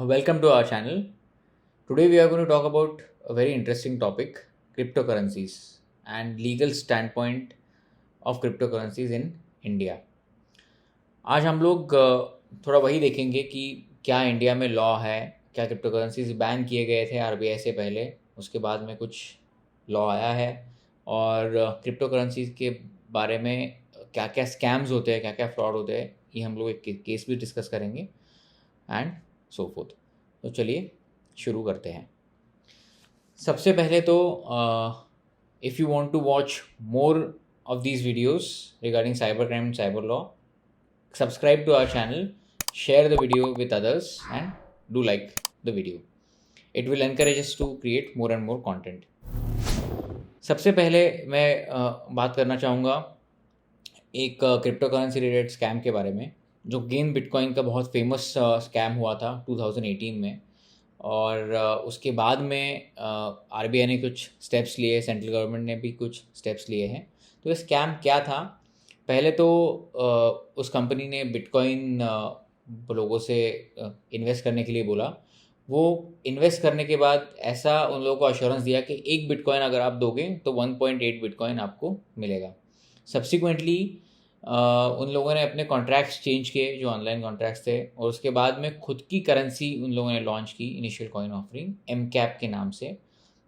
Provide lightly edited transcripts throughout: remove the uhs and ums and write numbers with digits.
Welcome to our channel. Today we are going to talk about a very interesting topic, cryptocurrencies and legal standpoint of cryptocurrencies in India. आज हम लोग थोड़ा वही देखेंगे कि क्या इंडिया में लॉ है, क्या क्रिप्टोकरेंसीज बैन किए गए थे आरबीआई से पहले, उसके बाद में कुछ लॉ आया है और क्रिप्टोकरेंसीज के बारे में क्या क्या स्कैम्स होते हैं, क्या क्या फ्रॉड होते हैं, ये हम लोग एक केस भी डिस्कस करेंगे एंड सो फोर्थ। तो चलिए शुरू करते हैं। सबसे पहले तो if you want to watch more of these videos regarding cyber crime and cyber law, subscribe to our channel, share the video with others and do like the video. It will encourage us to create more and more content. सबसे पहले मैं बात करना चाहूँगा एक crypto currency related scam के बारे में, जो गेन बिटकॉइन का बहुत फेमस स्कैम हुआ था 2018 में। और उसके बाद में आरबीआई ने कुछ स्टेप्स लिए, सेंट्रल गवर्नमेंट ने भी कुछ स्टेप्स लिए हैं। तो ये स्कैम क्या था? पहले तो उस कंपनी ने बिटकॉइन लोगों से इन्वेस्ट करने के लिए बोला। वो इन्वेस्ट करने के बाद ऐसा उन लोगों को अश्योरेंस दिया कि एक बिटकॉइन अगर आप दोगे तो 1.8 बिटकॉइन आपको मिलेगा। सब्सिक्वेंटली उन लोगों ने अपने कॉन्ट्रैक्ट्स चेंज किए, जो ऑनलाइन कॉन्ट्रैक्ट्स थे, और उसके बाद में खुद की करेंसी उन लोगों ने लॉन्च की, इनिशियल कॉइन ऑफरिंग एमकैप के नाम से।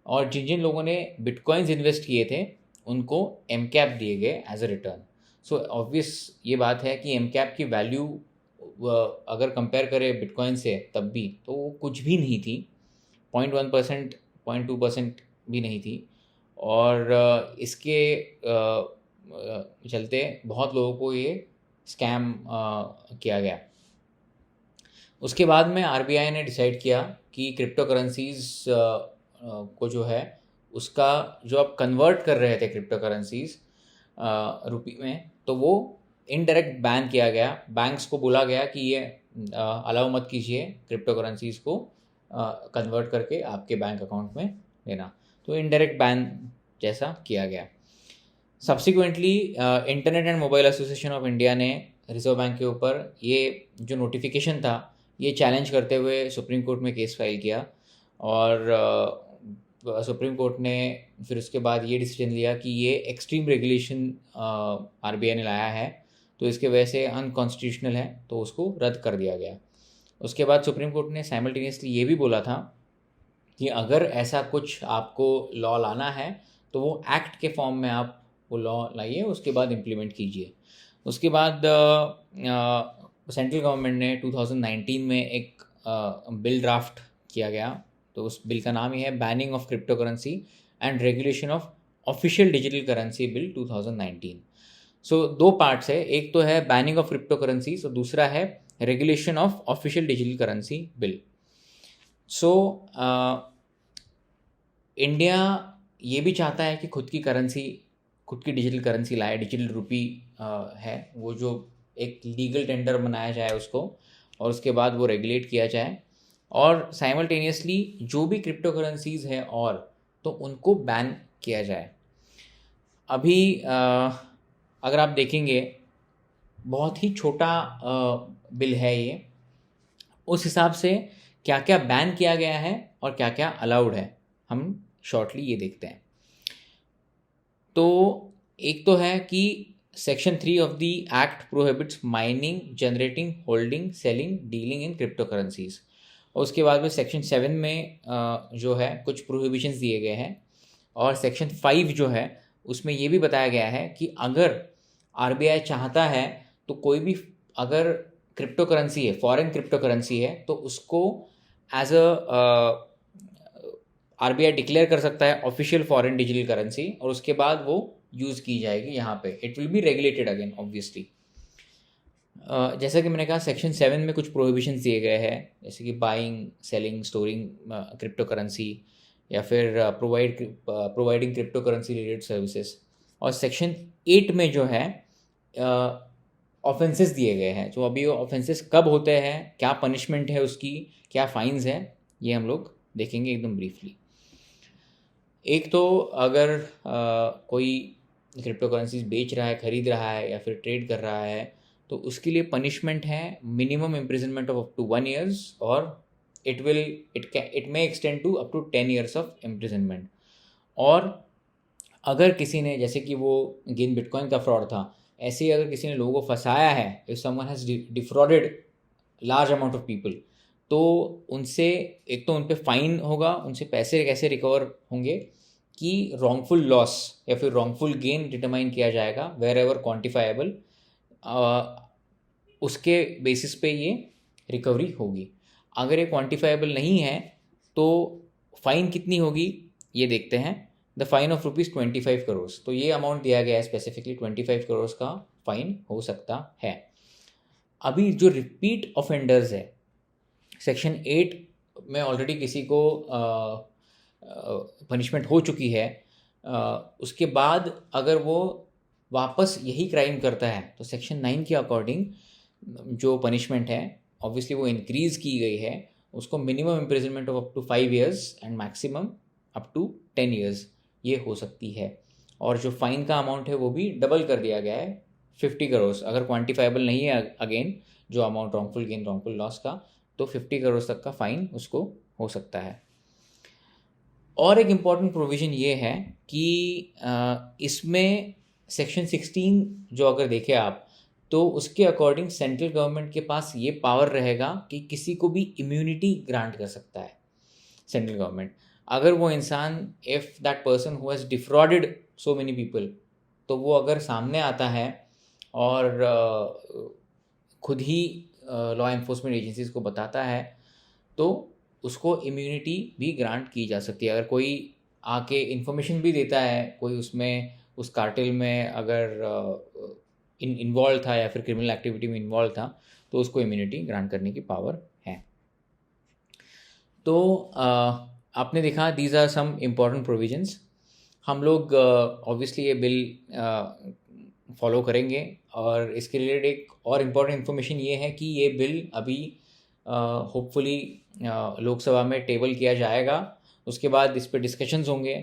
और जिन जिन लोगों ने बिटकॉइंस इन्वेस्ट किए थे उनको एमकैप दिए गए as a return. So obvious ये बात है कि एमकैप की वैल्यू अगर कंपेयर करें बिटकॉइन से तब भी तो वो कुछ भी नहीं थी, 0.1%, 0.2% भी नहीं थी। और इसके चलते बहुत लोगों को ये स्कैम किया गया। उसके बाद में आरबीआई ने डिसाइड किया कि क्रिप्टो करेंसीज को जो है उसका जो आप कन्वर्ट कर रहे थे क्रिप्टो करेंसीज रुपी में, तो वो इनडायरेक्ट बैन किया गया। बैंक्स को बोला गया कि ये अलाउ मत कीजिए क्रिप्टो करेंसीज को कन्वर्ट करके आपके बैंक अकाउंट में लेना। तो इनडायरेक्ट बैन जैसा किया गया। Subsequently internet and mobile association of India ने रिजर्व बैंक के ऊपर ये जो नोटिफिकेशन था ये चैलेंज करते हुए सुप्रीम कोर्ट में केस फाइल किया। और सुप्रीम कोर्ट ने फिर उसके बाद ये डिसीजन लिया कि ये एक्सट्रीम रेगुलेशन आरबीआई ने लाया है, तो इसके वजह से अनकॉन्स्टिट्यूशनल है, तो उसको रद्द कर दिया गया। उसके बाद सुप्रीम कोर्ट ने साइमल्टेनियसली ये भी बोला था कि अगर ऐसा कुछ आपको लॉ लाना है तो वो एक्ट के फॉर्म में आप वो लॉ लाइए, उसके बाद इम्प्लीमेंट कीजिए। उसके बाद सेंट्रल गवर्नमेंट ने 2019 में एक बिल ड्राफ्ट किया गया। तो उस बिल का नाम ही है banning of crypto currency and regulation of official digital currency bill 2019। सो दो पार्ट्स है, एक तो है बैनिंग ऑफ क्रिप्टो करेंसी और दूसरा है regulation of official digital currency bill. So India ये भी चाहता है कि खुद की डिजिटल करेंसी लाए, डिजिटल रुपी है वो, जो एक लीगल टेंडर बनाया जाए उसको, और उसके बाद वो रेगुलेट किया जाए। और साइमल्टेनियसली जो भी क्रिप्टो करेंसीज हैं और तो उनको बैन किया जाए। अभी अगर आप देखेंगे बहुत ही छोटा बिल है ये, उस हिसाब से क्या क्या बैन किया गया है और क्या क्या अलाउड है हम शॉर्टली ये देखते हैं। तो एक तो है कि section 3 of the act prohibits mining, generating, holding, selling, dealing in crypto currencies. और उसके बाद में सेक्शन 7 में जो है कुछ प्रोहिबिशंस दिए गए हैं। और सेक्शन 5 जो है उसमें ये भी बताया गया है कि अगर आरबीआई चाहता है तो कोई भी अगर क्रिप्टो करेंसी है, फॉरेन क्रिप्टो करेंसी है, तो उसको एज अ आरबीआई डिक्लेयर कर सकता है ऑफिशियल फॉरेन डिजिटल करेंसी, और उसके बाद वो यूज़ की जाएगी यहाँ पे। It will be regulated again obviously. जैसा कि मैंने कहा सेक्शन 7 में कुछ प्रोहिबिशंस दिए गए हैं, जैसे कि buying, selling, storing crypto currency, या फिर providing crypto currency related services. और सेक्शन 8 में जो है ऑफेंसेस दिए गए हैं। जो अभी वो ऑफेंसेस कब होते हैं, क्या पनिशमेंट है उसकी, क्या फाइन्स है, ये हम लोग देखेंगे एकदम ब्रीफली। एक तो अगर कोई क्रिप्टो करेंसीज बेच रहा है, खरीद रहा है या फिर ट्रेड कर रहा है, तो उसके लिए पनिशमेंट है minimum imprisonment of up to 1 years और it may extend to up to 10 years of imprisonment. और अगर किसी ने, जैसे कि वो गेन बिटकॉइन का फ्रॉड था, ऐसे ही अगर किसी ने लोगों को फंसाया है, if someone has defrauded large amount of people, तो उनसे एक तो उन पे फाइन होगा, उनसे पैसे कैसे रिकवर होंगे कि रॉन्गफुल लॉस या फिर रॉन्गफुल गेन डिटरमाइन किया जाएगा वेर एवर क्वान्टिफाइबल, उसके बेसिस पे ये रिकवरी होगी. अगर ये क्वान्टिफाइबल नहीं है तो फाइन कितनी होगी ये देखते हैं. द फाइन ऑफ ₹25 करोड़, तो ये अमाउंट दिया गया है स्पेसिफिकली, 25 करोड़ का फाइन हो सकता है. अभी जो रिपीट ऑफेंडर्स है, सेक्शन 8 में ऑलरेडी किसी को पनिशमेंट हो चुकी है, उसके बाद अगर वो वापस यही क्राइम करता है तो सेक्शन 9 के अकॉर्डिंग जो पनिशमेंट है ऑब्वियसली वो इंक्रीज़ की गई है. उसको minimum imprisonment of up to 5 years and maximum up to 10 years ये हो सकती है. और जो फाइन का अमाउंट है वो भी डबल कर दिया गया है, 50 करोड़. अगर क्वान्टिफाइबल नहीं है अगेन जो amount wrongful gain wrongful loss का, तो 50 करोड़ तक का फाइन उसको हो सकता है. और एक इम्पॉर्टेंट प्रोविज़न ये है कि इसमें सेक्शन 16 जो अगर देखें आप, तो उसके अकॉर्डिंग सेंट्रल गवर्नमेंट के पास ये पावर रहेगा कि किसी को भी इम्यूनिटी ग्रांट कर सकता है सेंट्रल गवर्नमेंट. अगर वो इंसान, if that person who has defrauded so many people, तो वो अगर सामने आता है और खुद ही लॉ एन्फोर्समेंट एजेंसीज़ को बताता है, तो उसको इम्यूनिटी भी ग्रांट की जा सकती है. अगर कोई आके इन्फॉर्मेशन भी देता है, कोई उसमें उस कार्टेल में अगर इन्वॉल्व था या फिर क्रिमिनल एक्टिविटी में इन्वॉल्व था, तो उसको इम्यूनिटी ग्रांट करने की पावर है. तो आपने देखा, these are some important provisions. हम लोग ऑब्वियसली ये बिल फॉलो करेंगे. और इसके रिलेटेड एक और इम्पॉर्टेंट इन्फॉर्मेशन ये है कि ये बिल अभी होपफुली लोकसभा में टेबल किया जाएगा. उसके बाद इस पे डिस्कशंस होंगे,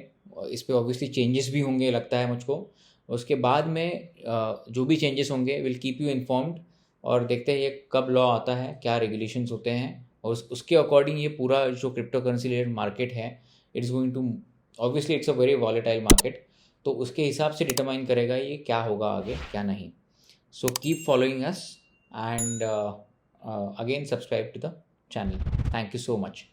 इस पे ऑब्वियसली चेंजेस भी होंगे लगता है मुझको. उसके बाद में जो भी चेंजेस होंगे विल कीप यू इन्फॉर्म्ड, और देखते हैं ये कब लॉ आता है, क्या रेगुलेशंस होते हैं, और उसके अकॉर्डिंग ये पूरा जो क्रिप्टो करेंसी रिलेटेड मार्केट है, it is going to, obviously it's a very volatile market, तो उसके हिसाब से डिटरमाइन करेगा ये क्या होगा आगे क्या नहीं. So keep following us and again subscribe to the channel. Thank you so much.